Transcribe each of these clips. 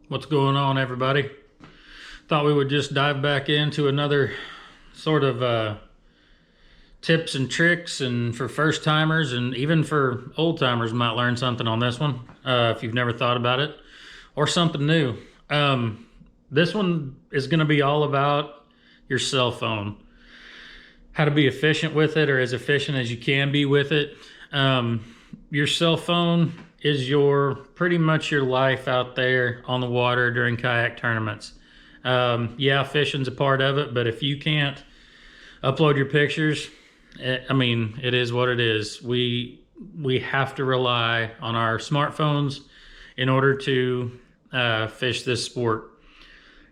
What's going on, everybody? Thought we would just dive back into another sort of tips and tricks, and for first timers and even for old timers might learn something on this one if you've never thought about it, or something new. This one is going to be all about your cell phone, how to be efficient with it, or as efficient as you can be with it. Your cell phone is pretty much your life out there on the water during kayak tournaments. Yeah, fishing's a part of it, but if you can't upload your pictures, it is what it is. We have to rely on our smartphones in order to fish this sport.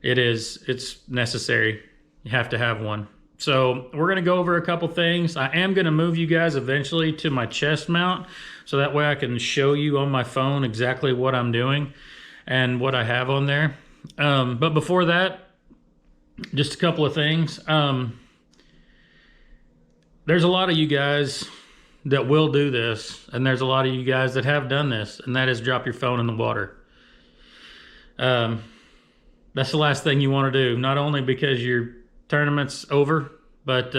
It's necessary. You have to have one. So we're going to go over a couple things. I am going to move you guys eventually to my chest mount, so that way I can show you on my phone exactly what I'm doing and what I have on there. But before that, just a couple of things. There's a lot of you guys that will do this, and there's a lot of you guys that have done this, and that is drop your phone in the water. That's the last thing you want to do, not only because your tournament's over, but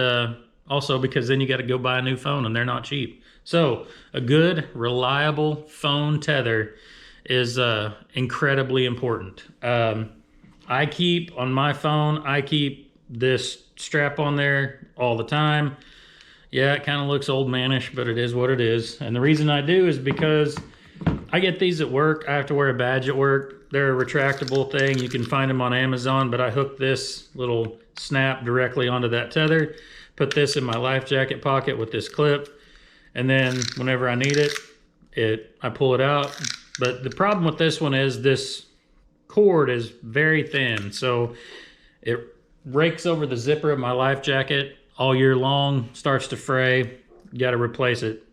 also because then you got to go buy a new phone, and they're not cheap. So a good, reliable phone tether is incredibly important. I keep this strap on there all the time. Yeah, it kind of looks old manish, but it is what it is. And the reason I do is because I get these at work. I have to wear a badge at work. They're a retractable thing. You can find them on Amazon, but I hook this little snap directly onto that tether, put this in my life jacket pocket with this clip, and then whenever I need it, I pull it out. But the problem with this one is this cord is very thin, so it rakes over the zipper of my life jacket all year long, starts to fray. You got to replace it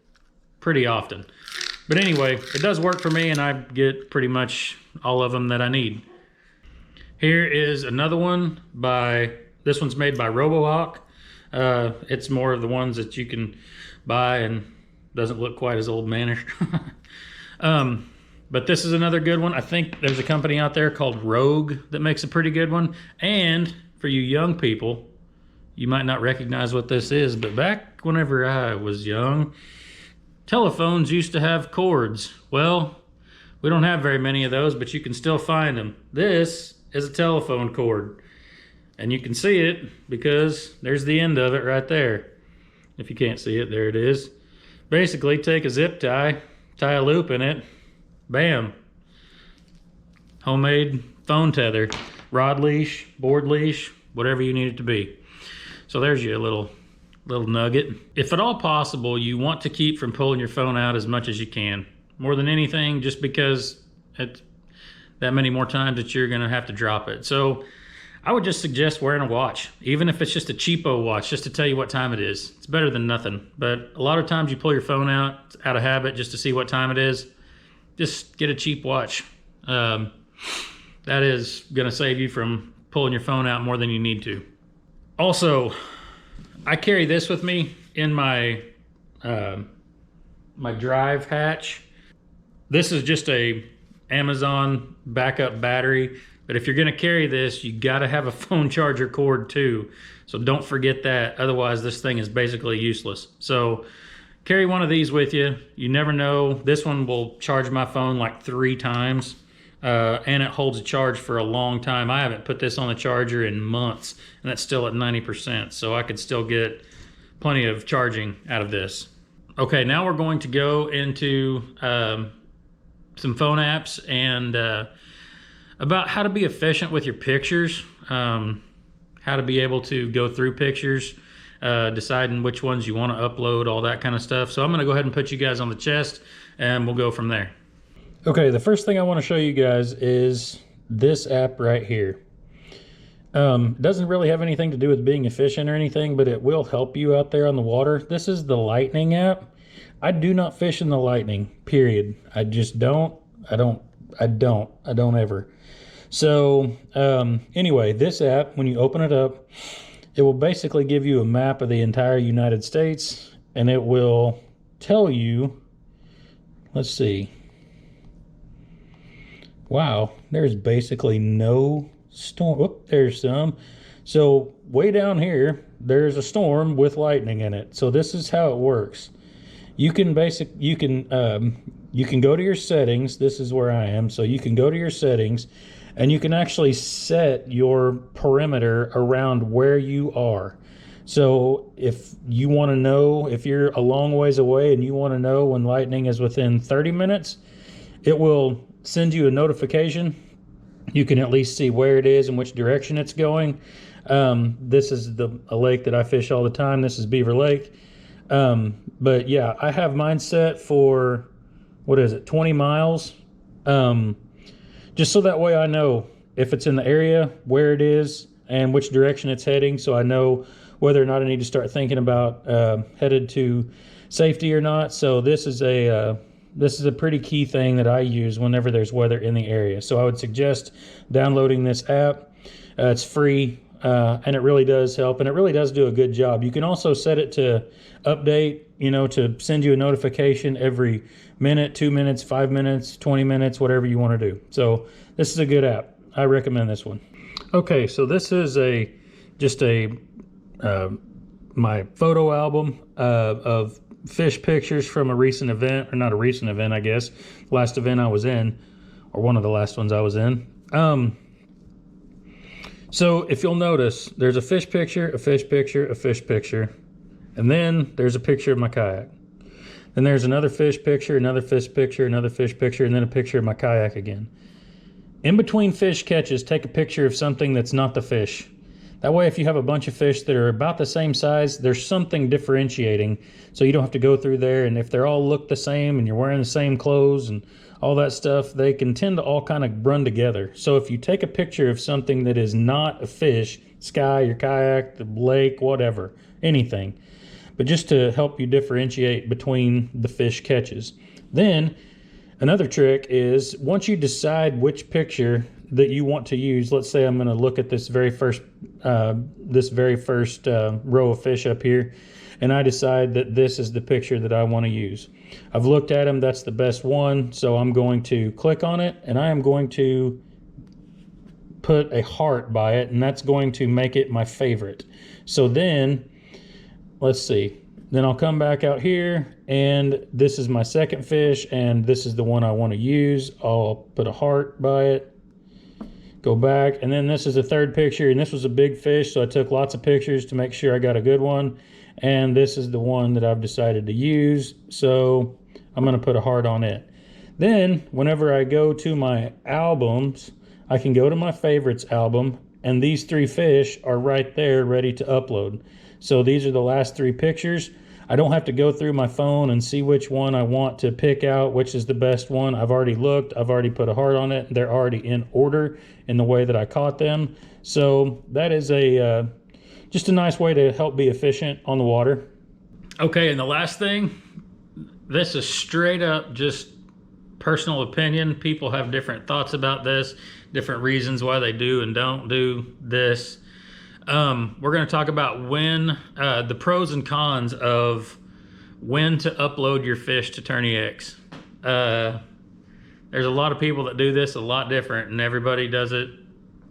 pretty often. But anyway, it does work for me, and I get pretty much all of them that I need. Here is another one this one's made by RoboHawk. It's more of the ones that you can buy and doesn't look quite as old manish. But this is another good one. I think there's a company out there called Rogue that makes a pretty good one. And for you young people, you might not recognize what this is, but back whenever I was young, telephones used to have cords. Well, we don't have very many of those, but you can still find them. This is a telephone cord, and you can see it because there's the end of it right there. If you can't see it, there it is. Basically, take a zip tie, tie a loop in it, bam. Homemade phone tether, rod leash, board leash, whatever you need it to be. So there's your little nugget. If at all possible, you want to keep from pulling your phone out as much as you can. More than anything, just because it's that many more times that you're gonna have to drop it. So I would just suggest wearing a watch, even if it's just a cheapo watch, just to tell you what time it is. It's better than nothing. But a lot of times you pull your phone out of habit just to see what time it is. Just get a cheap watch. That is gonna save you from pulling your phone out more than you need to. Also, I carry this with me in my my drive hatch. This is just a Amazon backup battery, but if you're gonna carry this, you gotta have a phone charger cord too. So don't forget that, otherwise this thing is basically useless. So carry one of these with you. You never know. This one will charge my phone like 3 times. And it holds a charge for a long time. I haven't put this on the charger in months, and that's still at 90%, so I could still get plenty of charging out of this. Okay, now we're going to go into some phone apps and about how to be efficient with your pictures, how to be able to go through pictures, deciding which ones you want to upload, all that kind of stuff. So I'm going to go ahead and put you guys on the chest, and we'll go from there. Okay, the first thing I want to show you guys is this app right here. It doesn't really have anything to do with being efficient or anything, but it will help you out there on the water. This is the Lightning app. I do not fish in the Lightning, period. I just don't. I don't ever. So anyway, this app, when you open it up, it will basically give you a map of the entire United States, and it will tell you, let's see, Wow, there's basically no storm. Oop, there's some. So way down here, there's a storm with lightning in it. So this is how it works. You can go to your settings. This is where I am. So you can go to your settings and you can actually set your perimeter around where you are. So if you want to know, if you're a long ways away and you want to know when lightning is within 30 minutes, it will send you a notification. You can at least see where it is and which direction it's going. This is a lake that I fish all the time. This is Beaver Lake. But yeah, I have mine set for, what is it, 20 miles? Just so that way I know if it's in the area, where it is, and which direction it's heading, so I know whether or not I need to start thinking about headed to safety or not. So this is a pretty key thing that I use whenever there's weather in the area. So I would suggest downloading this app. It's free, and it really does help, and it really does do a good job. You can also set it to update, to send you a notification every minute, 2 minutes, 5 minutes, 20 minutes, whatever you want to do. So this is a good app. I recommend this one. Okay, so this is just my photo album of fish pictures from a recent event, or not a recent event, I guess. Last event I was in, or one of the last ones I was in. So if you'll notice, there's a fish picture, a fish picture, a fish picture, and then there's a picture of my kayak. Then there's another fish picture, another fish picture, another fish picture, and then a picture of my kayak again. In between fish catches, take a picture of something that's not the fish. That way, if you have a bunch of fish that are about the same size, there's something differentiating, so you don't have to go through there. And if they all look the same and you're wearing the same clothes and all that stuff, they can tend to all kind of run together. So if you take a picture of something that is not a fish, sky, your kayak, the lake, whatever, anything, but just to help you differentiate between the fish catches. Then another trick is, once you decide which picture that you want to use, let's say I'm going to look at this very first row of fish up here, and I decide that this is the picture that I want to use. I've looked at them, that's the best one, so I'm going to click on it, and I am going to put a heart by it, and that's going to make it my favorite. So then, let's see, then I'll come back out here, and this is my second fish, and this is the one I want to use. I'll put a heart by it, go back, and then this is the third picture, and this was a big fish, so I took lots of pictures to make sure I got a good one, and this is the one that I've decided to use, so I'm going to put a heart on it. Then whenever I go to my albums, I can go to my favorites album, and these three fish are right there ready to upload. So these are the last three pictures. I don't have to go through my phone and see which one I want to pick out, which is the best one. I've already looked, I've already put a heart on it. They're already in order in the way that I caught them. So that is just a nice way to help be efficient on the water. Okay, and the last thing, this is straight up just personal opinion. People have different thoughts about this, different reasons why they do and don't do this. We're going to talk about when the pros and cons of when to upload your fish to TourneyX. There's a lot of people that do this a lot different, and everybody does it,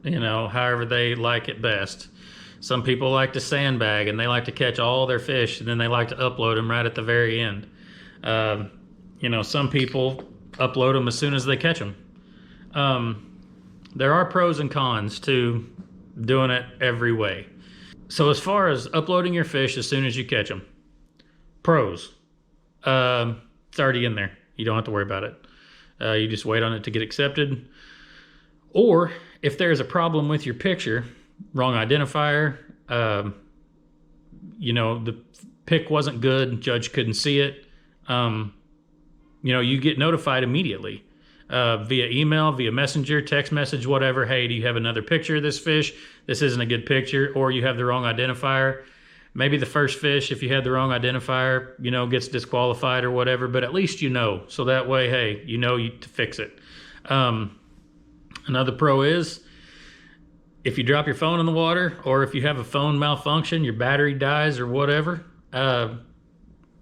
however they like it best. Some people like to sandbag, and they like to catch all their fish, and then they like to upload them right at the very end. Some people upload them as soon as they catch them. There are pros and cons to doing it every way. So as far as uploading your fish as soon as you catch them, pros, it's already in there. You don't have to worry about it. You just wait on it to get accepted. Or if there's a problem with your picture, wrong identifier, the pic wasn't good, judge couldn't see it, you get notified immediately. Via email, via messenger, text message, whatever. Hey, do you have another picture of this fish? This isn't a good picture, or you have the wrong identifier. Maybe the first fish, if you had the wrong identifier, gets disqualified or whatever, but at least so that way, hey, to fix it. Another pro is, if you drop your phone in the water, or if you have a phone malfunction, your battery dies or whatever,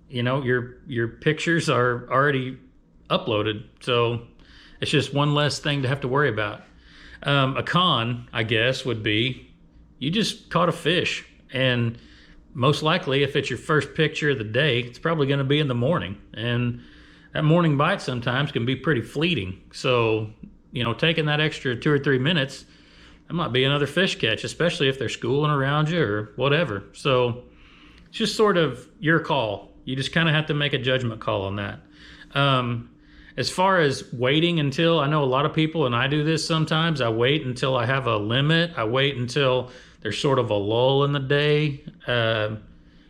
your pictures are already uploaded. So It's just one less thing to have to worry about. A con, I guess, would be you just caught a fish, and most likely, if it's your first picture of the day, it's probably going to be in the morning, and that morning bite sometimes can be pretty fleeting. So, you know, taking that extra 2 or 3 minutes, that might be another fish catch, especially if they're schooling around you or whatever. So it's just sort of your call. You just kind of have to make a judgment call on that. As far as waiting until, I know a lot of people, and I do this sometimes, I wait until I have a limit. I wait until there's sort of a lull in the day.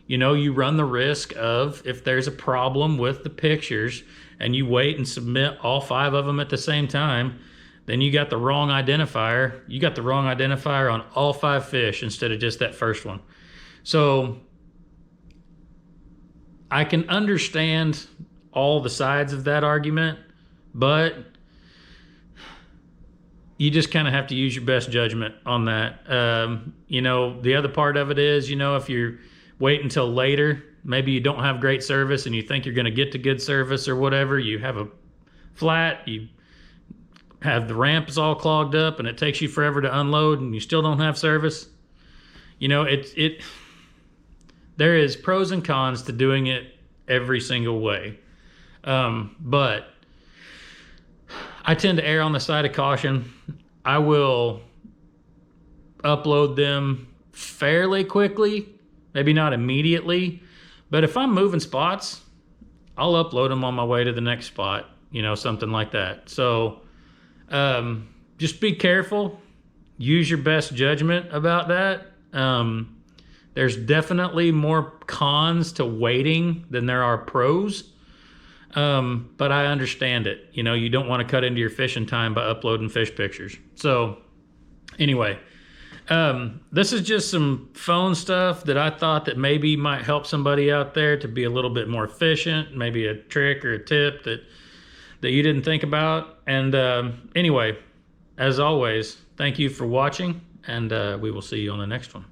You know, you run the risk of, if there's a problem with the pictures and you wait and submit all 5 of them at the same time, then you got the wrong identifier. You got the wrong identifier on all 5 fish instead of just that first one. So I can understand all the sides of that argument, but you just kind of have to use your best judgment on that. You know, the other part of it is, you know, if you wait until later, maybe you don't have great service and you think you're going to get to good service or whatever, you have a flat, you have the ramp is all clogged up and it takes you forever to unload and you still don't have service. You know, there is pros and cons to doing it every single way. But I tend to err on the side of caution. I will upload them fairly quickly, maybe not immediately, but if I'm moving spots, I'll upload them on my way to the next spot, you know, something like that. So just be careful, use your best judgment about that. There's definitely more cons to waiting than there are pros. But I understand it. You know, you don't want to cut into your fishing time by uploading fish pictures. So anyway, this is just some phone stuff that I thought that maybe might help somebody out there to be a little bit more efficient, maybe a trick or a tip that you didn't think about. And anyway, as always, thank you for watching, and we will see you on the next one.